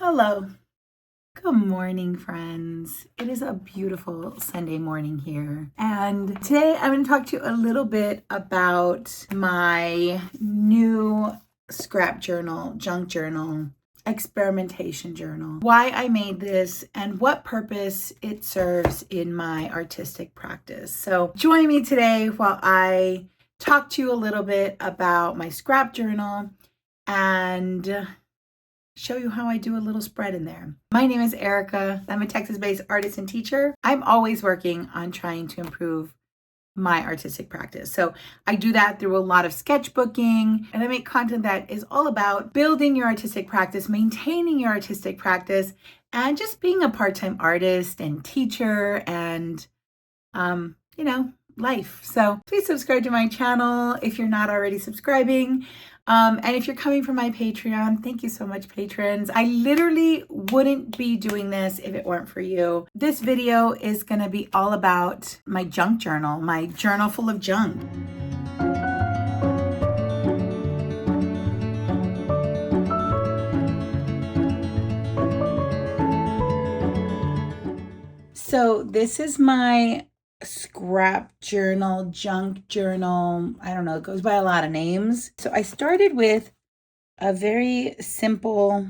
Hello. Good morning, friends. It is a beautiful Sunday morning here. And today I'm going to talk to you a little bit about my new scrap journal, junk journal, experimentation journal, why I made this, and what purpose it serves in my artistic practice. So join me today while I talk to you a little bit about my scrap journal and show you how I do a little spread in there. My name is Erica. I'm a Texas-based artist and teacher. I'm always working on trying to improve my artistic practice. So I do that through a lot of sketchbooking, and I make content that is all about building your artistic practice, maintaining your artistic practice, and just being a part-time artist and teacher and, life. So please subscribe to my channel if you're not already subscribing. And if you're coming from my Patreon, thank you so much, patrons. I literally wouldn't be doing this if it weren't for you. This video is going to be all about my junk journal, my journal full of junk. So this is my scrap journal, junk journal. I don't know, it goes by a lot of names. So I started with a very simple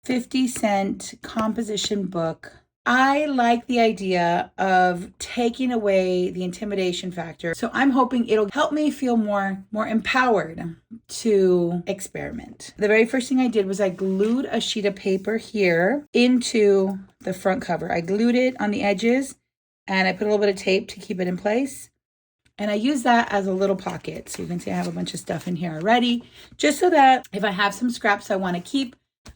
50-cent composition book. I like the idea of taking away the intimidation factor. So I'm hoping it'll help me feel more empowered to experiment. The very first thing I did was I glued a sheet of paper here into the front cover. I glued it on the edges and I put a little bit of tape to keep it in place. And I use that as a little pocket. So you can see I have a bunch of stuff in here already, just so that if I have some scraps I want to keep,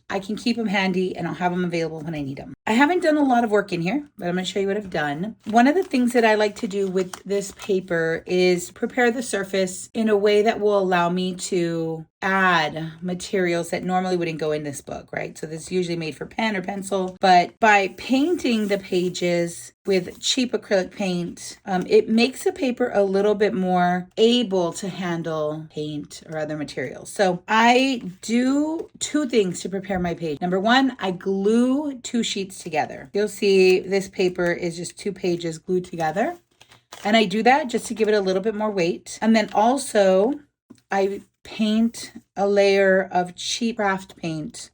I can keep them handy and I'll have them available when I need them. I haven't done a lot of work in here, but I'm going to show you what I've done. One of the things that I like to do with this paper is prepare the surface in a way that will allow me to add materials that normally wouldn't go in this book, right? So this is usually made for pen or pencil, but by painting the pages with cheap acrylic paint, it makes the paper a little bit more able to handle paint or other materials. So I do two things to prepare my page. Number one, I glue two sheets together. You'll see this paper is just two pages glued together. And I do that just to give it a little bit more weight. And then also I paint a layer of cheap craft paint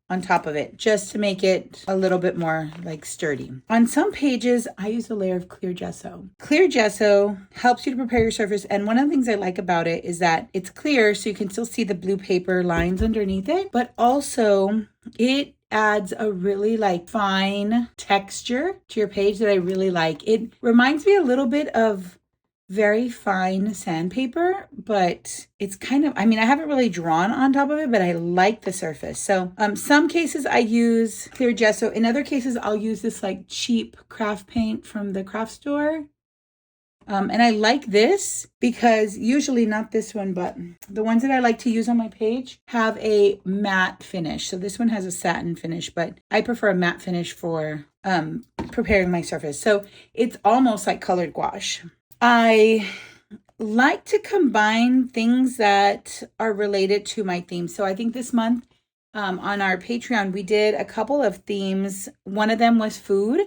on top of it just to make it a little bit more like sturdy. On some pages, I use a layer of clear gesso. Clear gesso helps you to prepare your surface. And one of the things I like about it is that it's clear so you can still see the blue paper lines underneath it, but also it adds a really fine texture to your page that I really like. It reminds me a little bit of very fine sandpaper, but it's kind of, I haven't really drawn on top of it, but I like the surface. So some cases I use clear gesso. In other cases, I'll use this cheap craft paint from the craft store. And I like this because usually not this one, but the ones that I like to use on my page have a matte finish. So this one has a satin finish, but I prefer a matte finish for preparing my surface. So it's almost like colored gouache. I like to combine things that are related to my theme. So I think this month on our Patreon, we did a couple of themes. One of them was food.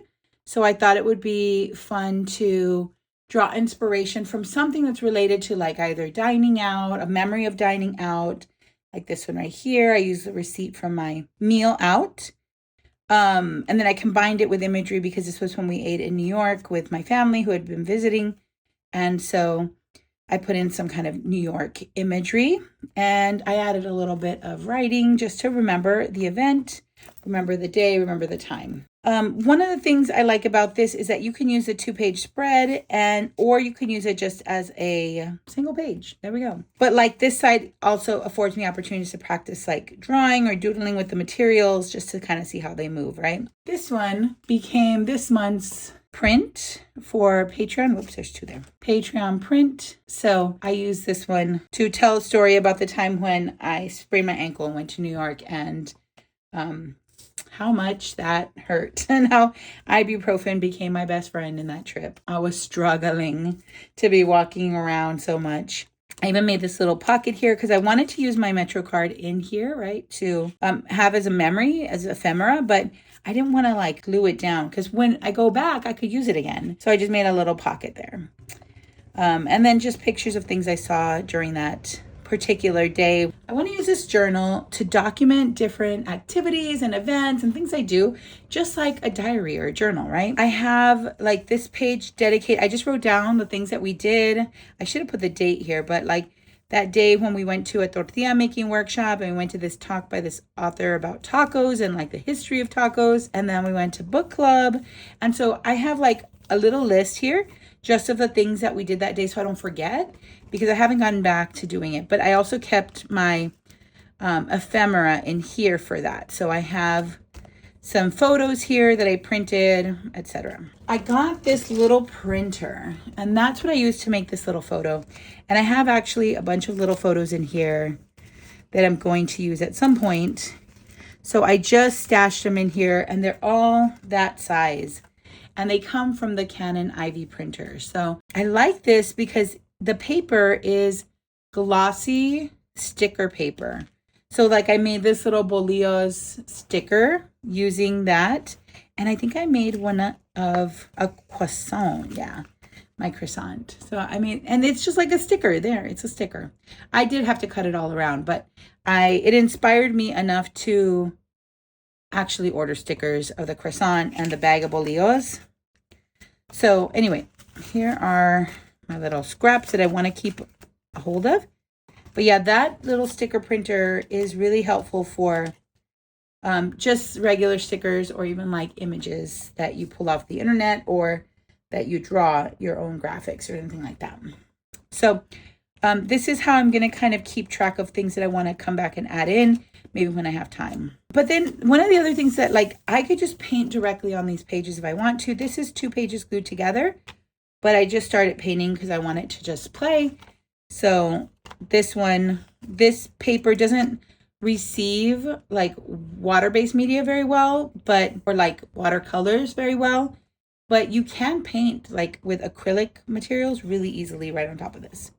So I thought it would be fun to draw inspiration from something that's related to either dining out, a memory of dining out, like this one right here. I used the receipt from my meal out. And then I combined it with imagery because this was when we ate in New York with my family who had been visiting. And so I put in some kind of New York imagery and I added a little bit of writing just to remember the event, remember the day, remember the time. One of the things I like about this is that you can use a 2-page spread or you can use it just as a single page. There we go. But this side also affords me opportunities to practice drawing or doodling with the materials just to kind of see how they move, right? This one became this month's print for Patreon. Whoops, there's two there. Patreon print. So I use this one to tell a story about the time when I sprained my ankle and went to New York and how much that hurt and how ibuprofen became my best friend in that trip. I was struggling to be walking around so much. I even made this little pocket here because I wanted to use my Metro card in here, right, to have as a memory, as ephemera, but I didn't want to like glue it down because when I go back, I could use it again. So I just made a little pocket there. And then just pictures of things I saw during that particular day. I want to use this journal to document different activities and events and things I do, just like a diary or a journal, right? I have like this page dedicated. I just wrote down the things that we did. I should have put the date here, but like that day when we went to a tortilla making workshop and we went to this talk by this author about tacos and like the history of tacos. And then we went to book club. And so I have like a little list here just of the things that we did that day so I don't forget, because I haven't gotten back to doing it. But I also kept my ephemera in here for that. So I have some photos here that I printed, etc. I got this little printer, and that's what I used to make this little photo. And I have actually a bunch of little photos in here that I'm going to use at some point. So I just stashed them in here, and they're all that size. And they come from the Canon Ivy printer. So I like this because the paper is glossy sticker paper. So like I made this little bolillos sticker using that. And I think I made one of a croissant. Yeah, my croissant. So I mean, and it's just like a sticker there. It's a sticker. I did have to cut it all around, but it inspired me enough to actually order stickers of the croissant and the bag of bolillos. So anyway, here are my little scraps that I want to keep a hold of. But yeah, that little sticker printer is really helpful for just regular stickers or even like images that you pull off the internet or that you draw your own graphics or anything like that. So this is how I'm going to kind of keep track of things that I want to come back and add in, maybe when I have time. But then one of the other things that like I could just paint directly on these pages if I want to. This is 2 pages glued together, but I just started painting because I want it to just play. So this paper doesn't receive like water-based media very well, or like watercolors very well, but you can paint like with acrylic materials really easily right on top of this.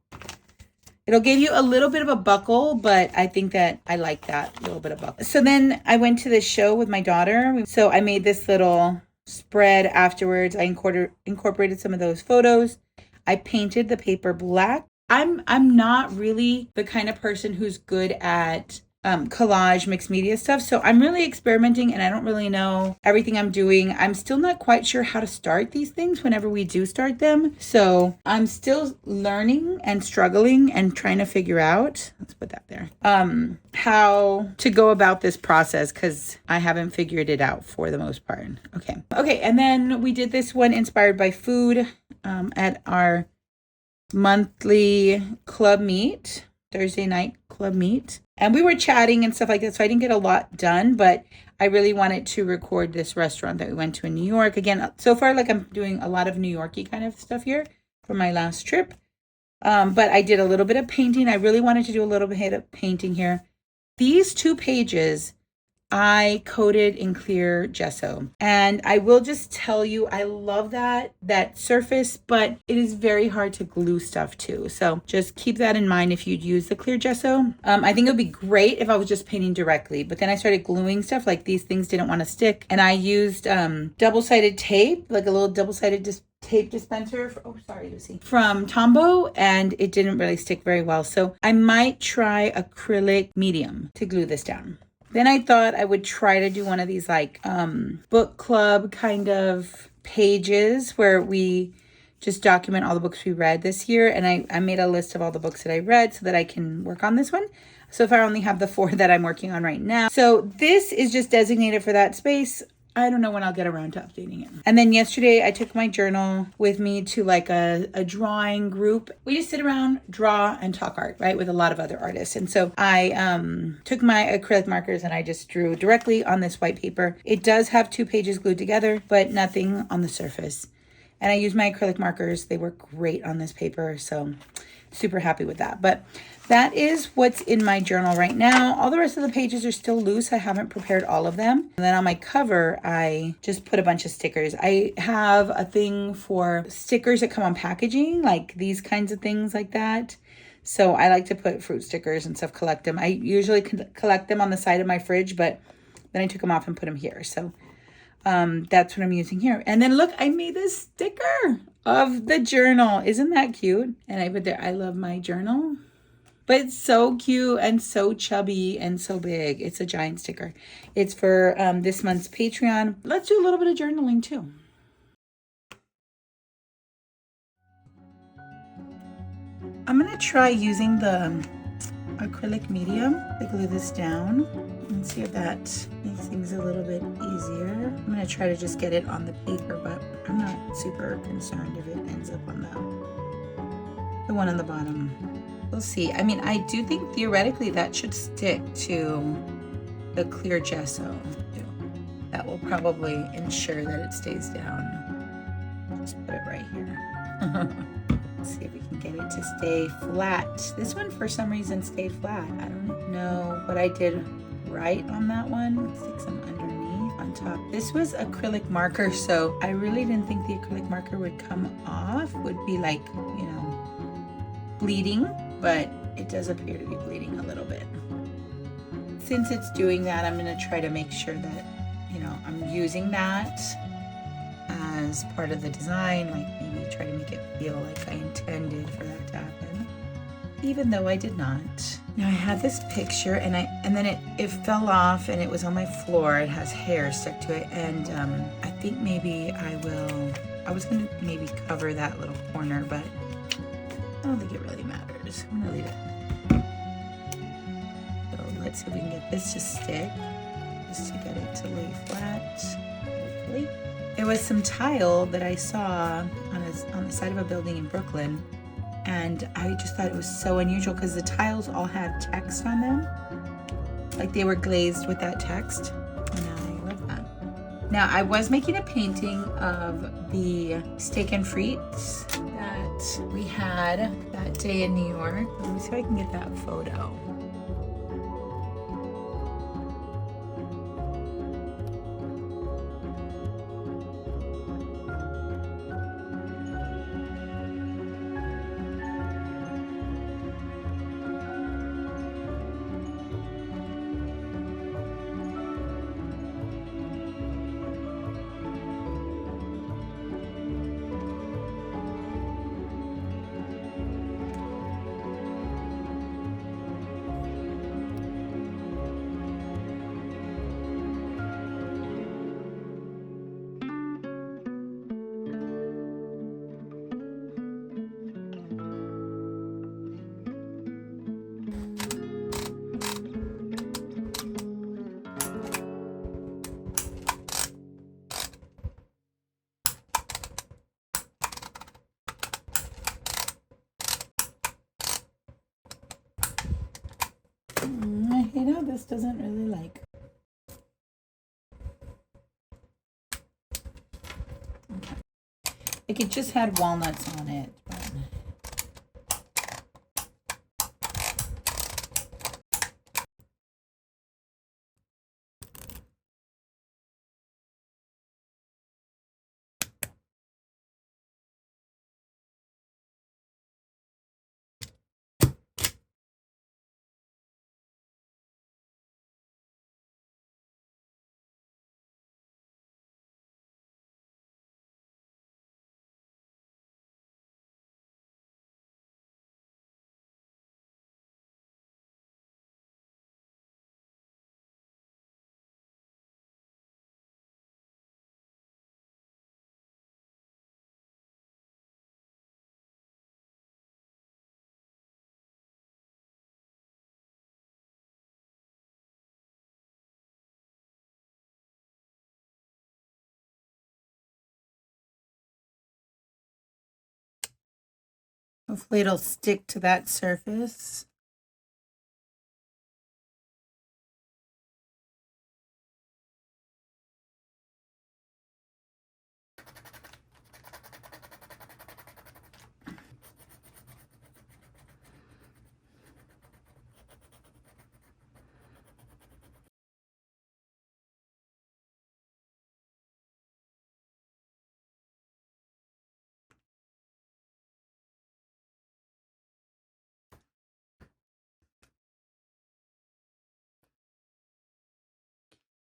It'll give you a little bit of a buckle, but I think that I like that little bit of buckle. So then I went to this show with my daughter. So I made this little spread afterwards. I incorporated some of those photos. I painted the paper black. I'm not really the kind of person who's good at collage, mixed media stuff. So I'm really experimenting and I don't really know everything I'm doing. I'm still not quite sure how to start these things whenever we do start them. So I'm still learning and struggling and trying to figure out, let's put that there, how to go about this process because I haven't figured it out for the most part. Okay. And then we did this one inspired by food at our monthly club meet, Thursday night club meet. And we were chatting and stuff like that, so I didn't get a lot done, but I really wanted to record this restaurant that we went to in New York. Again, so far, like I'm doing a lot of New York-y kind of stuff here for my last trip. But I did a little bit of painting. I really wanted to do a little bit of painting here. These 2 pages I coated in clear gesso. And I will just tell you, I love that surface, but it is very hard to glue stuff to. So just keep that in mind if you'd use the clear gesso. I think it would be great if I was just painting directly, but then I started gluing stuff like these things didn't want to stick. And I used double-sided tape, like a little double-sided tape dispenser from Tombow, and it didn't really stick very well. So I might try acrylic medium to glue this down. Then I thought I would try to do one of these like book club kind of pages where we just document all the books we read this year. And I made a list of all the books that I read so that I can work on this one. So if I only have the 4 that I'm working on right now. So this is just designated for that space. I don't know when I'll get around to updating it. And then yesterday I took my journal with me to like a drawing group. We just sit around, draw, and talk art, right? With a lot of other artists. And so I took my acrylic markers and I just drew directly on this white paper. It does have 2 pages glued together, but nothing on the surface. And I used my acrylic markers. They work great on this paper. So super happy with that. But that is what's in my journal right now. All the rest of the pages are still loose. I haven't prepared all of them. And then on my cover, I just put a bunch of stickers. I have a thing for stickers that come on packaging, like these kinds of things like that. So I like to put fruit stickers and stuff, collect them. I usually collect them on the side of my fridge, but then I took them off and put them here. So that's what I'm using here. And then look, I made this sticker of the journal. Isn't that cute? And I put there, I love my journal. But it's so cute and so chubby and so big. It's a giant sticker. It's for this month's Patreon. Let's do a little bit of journaling too. I'm going to try using the acrylic medium to glue this down and see if that makes things a little bit easier. I'm going to try to just get it on the paper, but I'm not super concerned if it ends up on the one on the bottom. We'll see. I mean, I do think theoretically that should stick to the clear gesso. That will probably ensure that it stays down. Just put it right here. Let's see if we can get it to stay flat. This one for some reason stayed flat. I don't know what I did right on that one. Let's stick some underneath on top. This was acrylic marker, so I really didn't think the acrylic marker would come off, would be like, you know, bleeding, but it does appear to be bleeding a little bit. Since it's doing that, I'm going to try to make sure that, you know, I'm using that as part of the design, like maybe try to make it feel like I intended for that to happen, even though I did not. Now I have this picture and then it fell off and it was on my floor. It has hair stuck to it, and I think maybe I was gonna maybe cover that little corner, but I don't think it really matters. I'm gonna leave it. So let's see if we can get this to stick, just to get it to lay flat, hopefully. There was some tile that I saw on the side of a building in Brooklyn, and I just thought it was so unusual because the tiles all had text on them, like they were glazed with that text, and I love that. Now I was making a painting of the steak and frites that we had that day in New York. Let me see if I can get that photo. I hate how this doesn't really like. Okay. Like it just had walnuts on it. But... Hopefully it'll stick to that surface.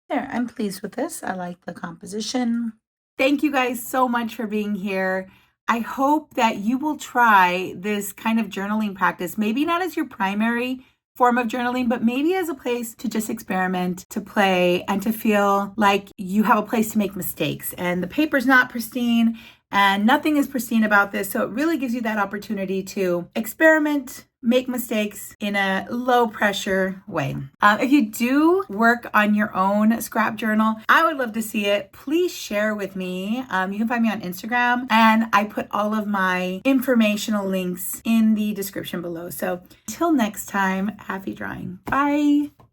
There, I'm pleased with this. I like the composition. Thank you guys so much for being here. I hope that you will try this kind of journaling practice, maybe not as your primary form of journaling, but maybe as a place to just experiment, to play, and to feel like you have a place to make mistakes. And the paper's not pristine and nothing is pristine about this. So it really gives you that opportunity to experiment, make mistakes in a low pressure way. If you do work on your own scrap journal, I would love to see it. Please share with me. You can find me on Instagram, and I put all of my informational links in the description below. So until next time, happy drawing. Bye.